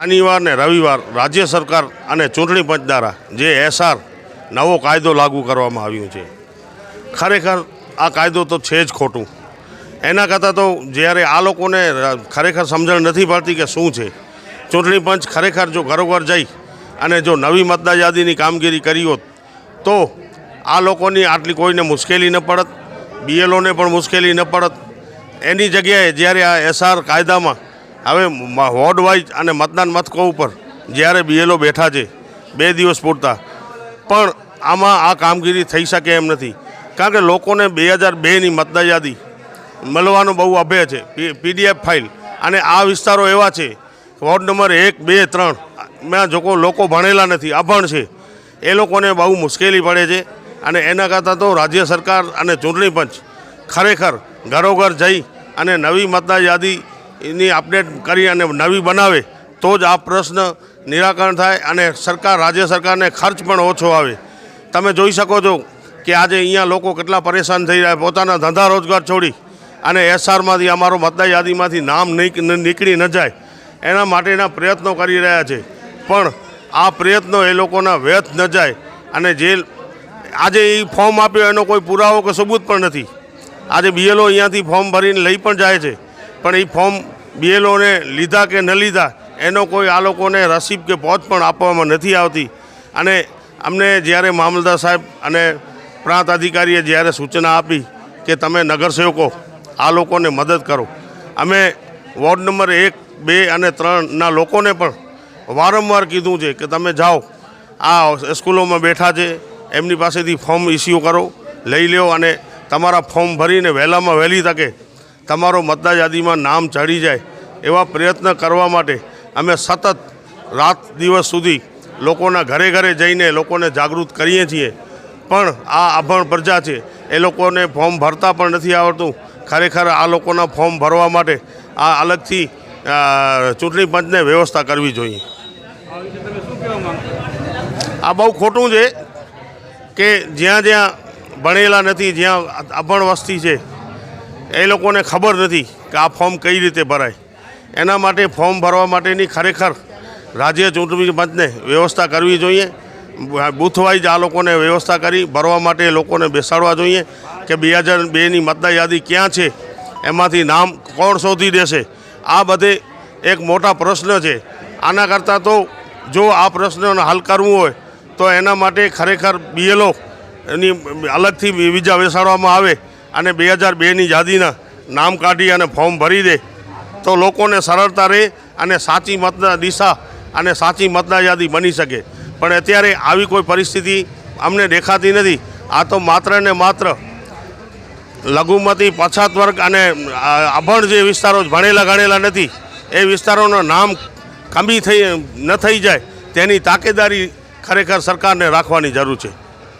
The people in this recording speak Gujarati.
શનિવાર ને રવિવાર રાજ્ય સરકાર અને ચૂંટણી પંચ દ્વારા જે એસઆર નવો કાયદો લાગુ કરવામાં આવ્યો છે, ખરેખર આ કાયદો તો છે જ ખોટું. એના કરતાં તો જ્યારે આ લોકોને ખરેખર સમજણ નથી પડતી કે શું છે. ચૂંટણી પંચ ખરેખર જો ઘરોઘર જઈ અને જો નવી મતદાર યાદીની કામગીરી કરી હોત તો આ લોકોની આટલી કોઈને મુશ્કેલી ન પડત, બીએલઓને પણ મુશ્કેલી ન પડત. એની જગ્યાએ જ્યારે આ એસઆર કાયદામાં હવે વોર્ડ વાઇઝ અને મતદાન મથકો ઉપર જ્યારે બીએલઓ બેઠા છે 2 દિવસ પૂરતા, પણ આમાં આ કામગીરી થઈ શકે એમ નથી. કારણ કે લોકોને 2002ની મતદાર યાદી મળવાનો બહુ અભય છે, પીડીએફ ફાઇલ. અને આ વિસ્તારો એવા છે, વોર્ડ નંબર 1, 2, 3માં જો લોકો ભણેલા નથી, અભણ છે, એ લોકોને બહુ મુશ્કેલી પડે છે. અને એના કરતાં તો રાજ્ય સરકાર અને ચૂંટણી પંચ ખરેખર ઘરોઘર જઈ અને નવી મતદાર યાદીની અપડેટ કરી અને નવી બનાવે તો જ આ પ્રશ્ન નિરાકરણ થાય અને રાજ્ય સરકારને ખર્ચ પણ ઓછો આવે. તમે જોઈ શકો છો કે આજે અહીંયા લોકો કેટલા પરેશાન થઈ રહ્યા, પોતાના ધંધા રોજગાર છોડી અને એસઆરમાંથી અમારો મતદાર યાદીમાંથી નામ નીકળી ન જાય એના માટેના પ્રયત્નો કરી રહ્યા છે. પણ આ પ્રયત્નો એ લોકોના વ્યર્થ ન જાય. અને જે આજે એ ફોર્મ આપ્યો એનો કોઈ પુરાવો કે સબૂત પણ નથી. આજે બીએલઓ અહીંયાથી ફોર્મ ભરીને લઈ પણ જાય છે, પણ એ ફોર્મ બીએલઓને લીધા કે ન લીધા એનો કોઈ આ લોકોને રસીદ કે પહોંચ પણ આપવામાં નથી આવતી. અને અમને જ્યારે મામલતદાર સાહેબ અને પ્રાંત અધિકારીએ જ્યારે સૂચના આપી કે તમે નગરસેવકો આ લોકોને મદદ કરો, અમે વોર્ડ નંબર 1, 2 અને 3ના લોકોને પણ વારંવાર કીધું છે કે તમે જાઓ, આ સ્કૂલોમાં બેઠા છે એમની પાસેથી ફોર્મ ઇસ્યુ કરો, લઈ લ્યો અને તમારા ફોર્મ ભરીને વહેલામાં વહેલી તકે તમારો મતદાર યાદીમાં નામ ચડી જાય એવા પ્રયત્ન કરવા માટે અમે સતત રાત દિવસ સુધી લોકોના ઘરે ઘરે જઈને લોકોને જાગૃત કરીએ છીએ. પણ આ અભણ પ્રજા છે, એ લોકોને ફોર્મ ભરતા પણ નથી આવડતું. ખરેખર આ લોકોના ફોર્મ ભરવા માટે આ અલગથી ચૂંટણી પંચને વ્યવસ્થા કરવી જોઈએ. આ બહુ ખોટું છે કે જ્યાં જ્યાં ભણેલા નથી, જ્યાં અભણ વસ્તી છે, એ લોકોને ખબર નથી કે આ ફોર્મ કઈ રીતે ભરાય. એના માટે ફોર્મ ભરવા માટેની ખરેખર રાજ્ય ચૂંટણી પંચને વ્યવસ્થા કરવી જોઈએ. બૂથ વાઇઝ આ લોકોને વ્યવસ્થા કરી ભરવા માટે લોકોને બેસાડવા જોઈએ કે 2002ની મતદાર યાદી ક્યાં છે, એમાંથી નામ કોણ શોધી દેશે. આ બધે એક મોટા પ્રશ્ન છે. આના કરતાં તો જો આ પ્રશ્નનો હલ કરવું હોય તો એના માટે ખરેખર બીએલઓ એની અલગથી બીજા બેસાડવામાં આવે અને 2002ની યાદીના નામ કાઢી અને ફોર્મ ભરી દે તો લોકોને સરળતા રહે અને સાચી મતદાર દિશા અને સાચી મતદાર યાદી બની શકે. પણ અત્યારે આવી કોઈ પરિસ્થિતિ અમને દેખાતી નથી. આ તો માત્ર ને માત્ર લઘુમતી પછાત વર્ગ અને અભણ જે વિસ્તારો ભણેલા ગણેલા નથી એ વિસ્તારોના નામ કમી ન થઈ જાય તેની તાકેદારી ખરેખર સરકારને રાખવાની જરૂર છે.